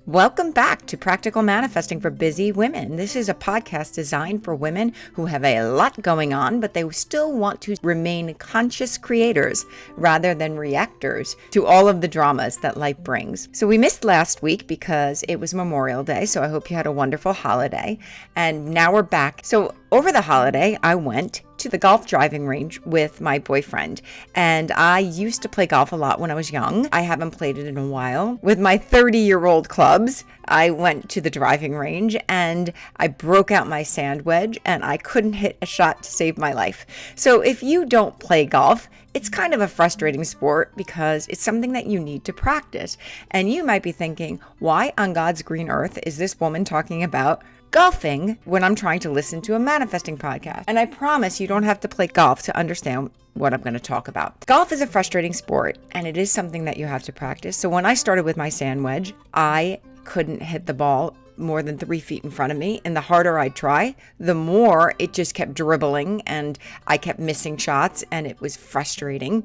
Welcome back to Practical Manifesting for Busy Women. This is a podcast designed for women who have a lot going on, but they still want to remain conscious creators rather than reactors to all of the dramas that life brings. So we missed last week because it was Memorial Day, so I hope you had a wonderful holiday. And now we're back. So over the holiday, I went to the golf driving range with my boyfriend. And I used to play golf a lot when I was young. I haven't played it in a while. With my 30-year-old clubs, I went to the driving range and I broke out my sand wedge and I couldn't hit a shot to save my life. So if you don't play golf, it's kind of a frustrating sport because it's something that you need to practice. And you might be thinking, why on God's green earth is this woman talking about golfing when I'm trying to listen to a manifesting podcast? And I promise you don't have to play golf to understand what I'm going to talk about. Golf is a frustrating sport and it is something that you have to practice. So when I started with my sand wedge, I couldn't hit the ball more than 3 feet in front of me. And the harder I'd try, the more it just kept dribbling and I kept missing shots and it was frustrating.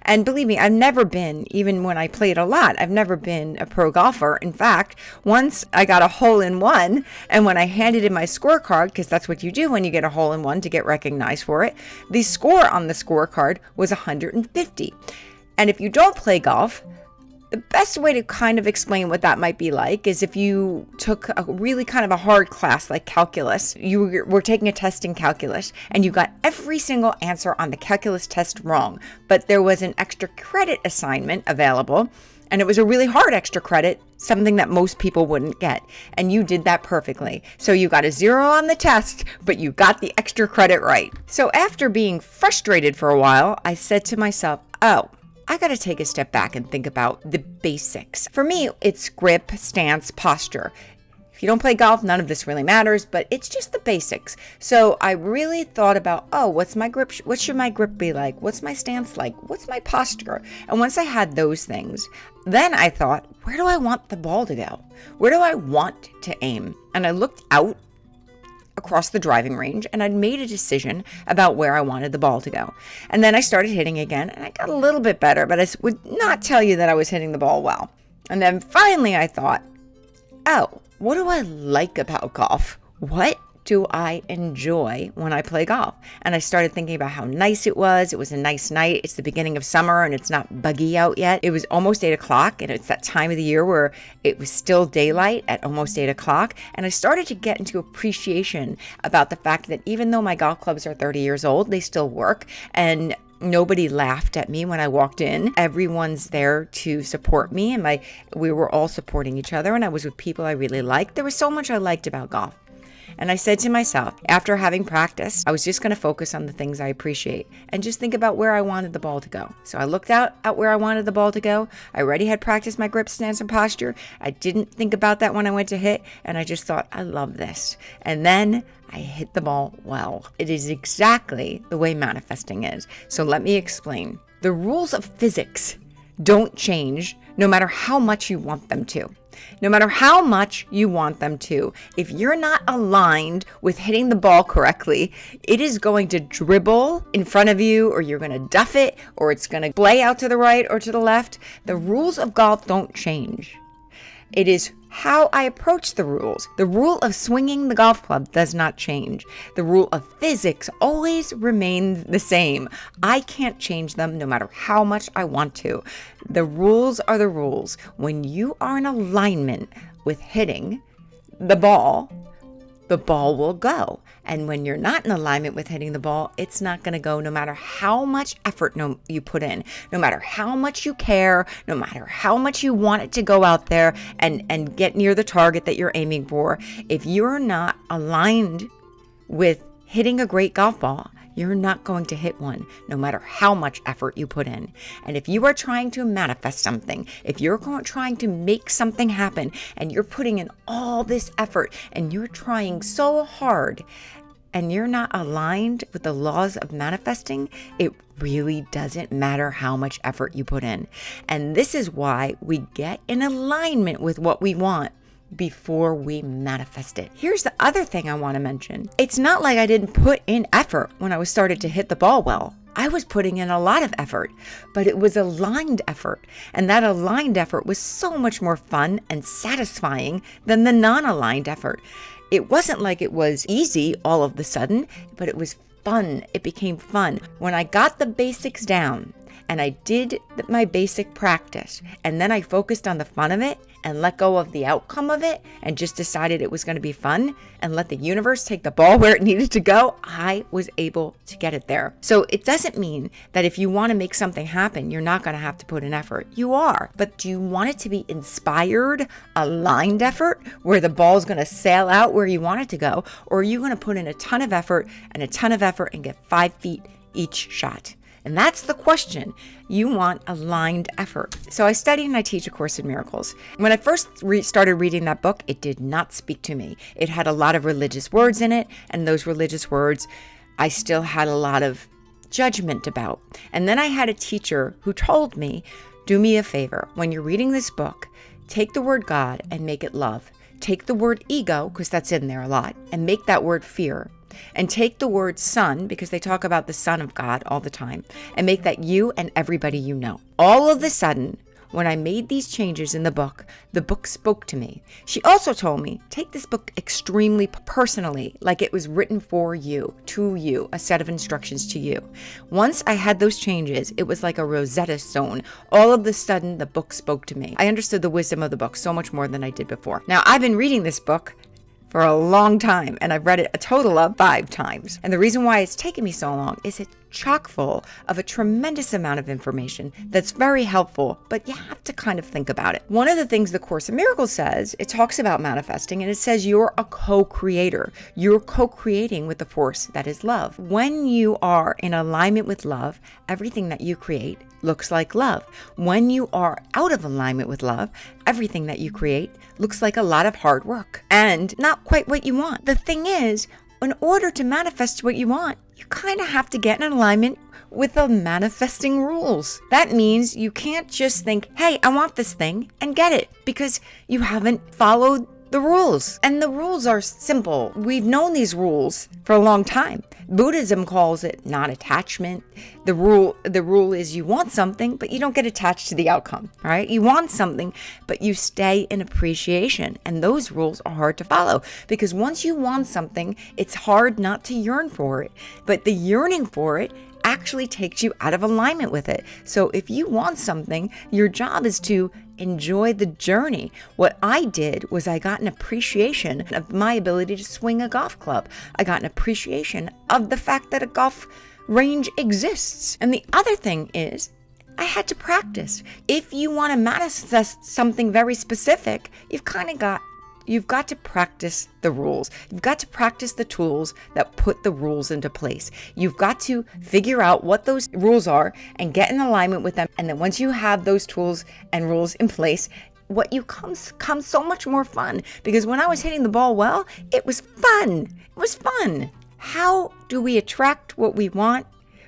And believe me, I've never been, even when I played a lot, I've never been a pro golfer. In fact, once I got a hole-in-one, and when I handed in my scorecard, because that's what you do when you get a hole-in-one to get recognized for it, the score on the scorecard was 150. And if you don't play golf, the best way to kind of explain what that might be like is if you took a really kind of a hard class like calculus, you were taking a test in calculus and you got every single answer on the calculus test wrong, but there was an extra credit assignment available and it was a really hard extra credit, something that most people wouldn't get. And you did that perfectly. So you got a 0 on the test, but you got the extra credit right. So after being frustrated for a while, I said to myself, I got to take a step back and think about the basics. For me, it's grip, stance, posture. If you don't play golf, none of this really matters, but it's just the basics. So I really thought about, what's my grip? What should my grip be like? What's my stance like? What's my posture? And once I had those things, then I thought, where do I want the ball to go? Where do I want to aim? And I looked out across the driving range and I'd made a decision about where I wanted the ball to go. And then I started hitting again and I got a little bit better, but I would not tell you that I was hitting the ball well. And then finally I thought, what do I like about golf? What do I enjoy when I play golf? And I started thinking about how nice it was. It was a nice night. It's the beginning of summer and it's not buggy out yet. It was almost 8 o'clock and it's that time of the year where it was still daylight at almost 8 o'clock. And I started to get into appreciation about the fact that even though my golf clubs are 30 years old, they still work. And nobody laughed at me when I walked in. Everyone's there to support me and we were all supporting each other and I was with people I really liked. There was so much I liked about golf. And I said to myself, after having practiced, I was just going to focus on the things I appreciate and just think about where I wanted the ball to go. So I looked out at where I wanted the ball to go. I already had practiced my grip, stance, and posture. I didn't think about that when I went to hit. And I just thought, I love this. And then I hit the ball well. It is exactly the way manifesting is. So let me explain. The rules of physics don't change no matter how much you want them to. No matter how much you want them to, if you're not aligned with hitting the ball correctly, it is going to dribble in front of you, or you're going to duff it, or it's going to play out to the right or to the left. The rules of golf don't change. It is how I approach the rules. The rule of swinging the golf club does not change. The rule of physics always remains the same. I can't change them no matter how much I want to. The rules are the rules. When you are in alignment with hitting the ball will go. And when you're not in alignment with hitting the ball, it's not going to go no matter how much effort you put in, no matter how much you care, no matter how much you want it to go out there and get near the target that you're aiming for. If you're not aligned with hitting a great golf ball, you're not going to hit one, no matter how much effort you put in. And if you are trying to manifest something, if you're trying to make something happen, and you're putting in all this effort, and you're trying so hard, and you're not aligned with the laws of manifesting, it really doesn't matter how much effort you put in. And this is why we get in alignment with what we want before we manifest it. Here's the other thing I want to mention. It's not like I didn't put in effort when I started to hit the ball well. I was putting in a lot of effort, but it was aligned effort. And that aligned effort was so much more fun and satisfying than the non-aligned effort. It wasn't like it was easy all of the sudden, but it was fun. It became fun. When I got the basics down and I did my basic practice, and then I focused on the fun of it and let go of the outcome of it and just decided it was going to be fun and let the universe take the ball where it needed to go, I was able to get it there. So it doesn't mean that if you want to make something happen, you're not going to have to put in effort. You are. But do you want it to be inspired, aligned effort where the ball's going to sail out where you want it to go? Or are you going to put in a ton of effort and get 5 feet each shot? And that's the question. You want aligned effort. So I study and I teach A Course in Miracles. When I first started reading that book, it did not speak to me. It had a lot of religious words in it, and those religious words I still had a lot of judgment about. And then I had a teacher who told me, do me a favor. When you're reading this book, take the word God and make it love. Take the word ego, because that's in there a lot, and make that word fear. And take the word son, because they talk about the Son of God all the time, and make that you and everybody you know. All of a sudden, when I made these changes in the book spoke to me. She also told me, take this book extremely personally, like it was written for you, to you, a set of instructions to you. Once I had those changes, it was like a Rosetta Stone. All of a sudden, the book spoke to me. I understood the wisdom of the book so much more than I did before. Now, I've been reading this book for a long time, and I've read it a total of 5 times. And the reason why it's taken me so long is it's chock full of a tremendous amount of information that's very helpful, but you have to kind of think about it. One of the things the Course in Miracles says, it talks about manifesting, and it says you're a co-creator. You're co-creating with the force that is love. When you are in alignment with love, everything that you create looks like love. When you are out of alignment with love, everything that you create looks like a lot of hard work and not quite what you want. The thing is, in order to manifest what you want, you kind of have to get in alignment with the manifesting rules. That means you can't just think, hey, I want this thing, and get it, because you haven't followed the rules. And the rules are simple. We've known these rules for a long time. Buddhism calls it non-attachment. The rule is you want something, but you don't get attached to the outcome, right? You want something, but you stay in appreciation. And those rules are hard to follow, because once you want something, it's hard not to yearn for it. But the yearning for it actually takes you out of alignment with it. So if you want something, your job is to enjoy the journey. What I did was I got an appreciation of my ability to swing a golf club. I got an appreciation of the fact that a golf range exists. And the other thing is, I had to practice. If you want to manifest something very specific, you've got to practice the rules. You've got to practice the tools that put the rules into place. You've got to figure out what those rules are and get in alignment with them. And then once you have those tools and rules in place, what you comes so much more fun. Because when I was hitting the ball well, it was fun. It was fun. How do we attract what we want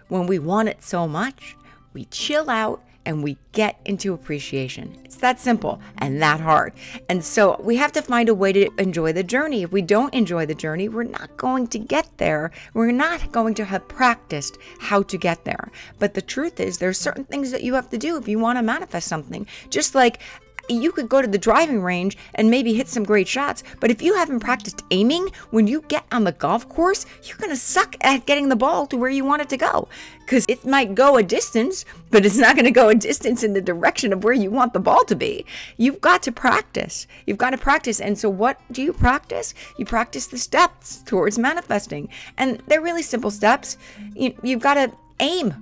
when we want it so much? We chill out and we get into appreciation. It's that simple and that hard. And so we have to find a way to enjoy the journey. If we don't enjoy the journey, we're not going to get there. We're not going to have practiced how to get there. But the truth is, there's certain things that you have to do if you want to manifest something. Just like you could go to the driving range and maybe hit some great shots, but if you haven't practiced aiming, when you get on the golf course, you're going to suck at getting the ball to where you want it to go. Because it might go a distance, but it's not going to go a distance in the direction of where you want the ball to be. You've got to practice. You've got to practice. And so what do you practice? You practice the steps towards manifesting. And they're really simple steps. You've got to aim.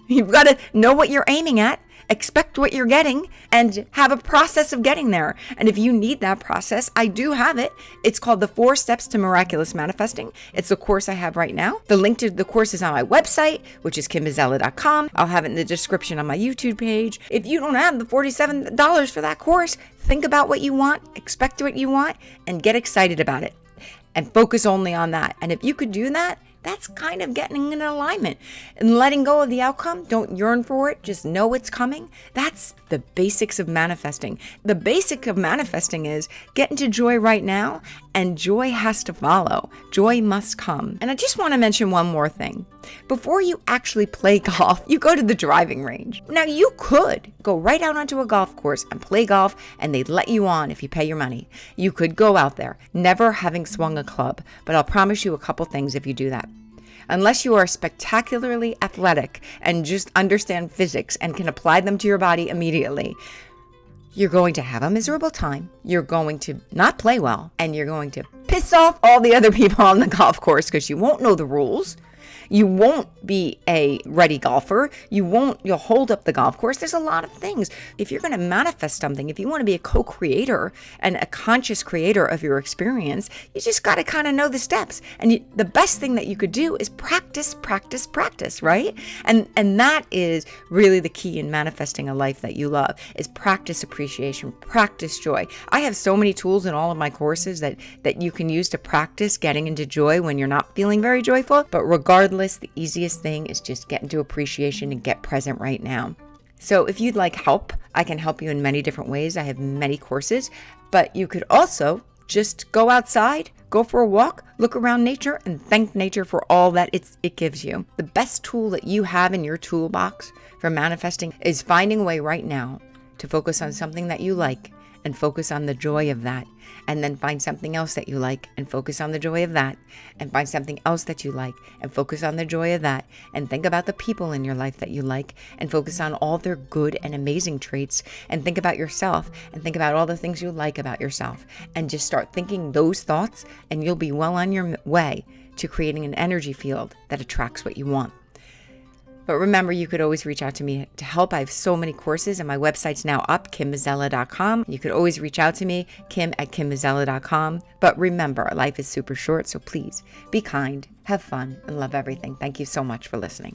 You've got to know what you're aiming at, expect what you're getting, and have a process of getting there. And if you need that process, I do have it. It's called the 4 Steps to Miraculous Manifesting. It's the course I have right now. The link to the course is on my website, which is kimmazzella.com. I'll have it in the description on my YouTube page. If you don't have the $47 for that course, think about what you want, expect what you want, and get excited about it. And focus only on that. And if you could do that, that's kind of getting in alignment and letting go of the outcome. Don't yearn for it. Just know it's coming. That's the basics of manifesting. The basic of manifesting is get into joy right now, and joy has to follow. Joy must come. And I just want to mention one more thing. Before you actually play golf, you go to the driving range. Now, you could go right out onto a golf course and play golf, and they'd let you on if you pay your money. You could go out there, never having swung a club, but I'll promise you a couple things if you do that. Unless you are spectacularly athletic and just understand physics and can apply them to your body immediately, you're going to have a miserable time, you're going to not play well, and you're going to piss off all the other people on the golf course because you won't know the rules. You won't be a ready golfer. You'll hold up the golf course. There's a lot of things. If you're going to manifest something, if you want to be a co-creator and a conscious creator of your experience, you just got to kind of know the steps. And the best thing that you could do is practice, right? And that is really the key in manifesting a life that you love, is practice appreciation, practice joy. I have so many tools in all of my courses that you can use to practice getting into joy when you're not feeling very joyful. But regardless, the easiest thing is just get into appreciation and get present right now. So if you'd like help, I can help you in many different ways. I have many courses, but you could also just go outside, go for a walk, look around nature, and thank nature for all that it gives you. The best tool that you have in your toolbox for manifesting is finding a way right now to focus on something that you like and focus on the joy of that. And then find something else that you like and focus on the joy of that. And find something else that you like and focus on the joy of that. And think about the people in your life that you like and focus on all their good and amazing traits. And think about yourself and think about all the things you like about yourself. And just start thinking those thoughts, and you'll be well on your way to creating an energy field that attracts what you want. But remember, you could always reach out to me to help. I have so many courses, and my website's now up, KimMazzella.com. You could always reach out to me, Kim@KimMazzella.com. But remember, life is super short, so please be kind, have fun, and love everything. Thank you so much for listening.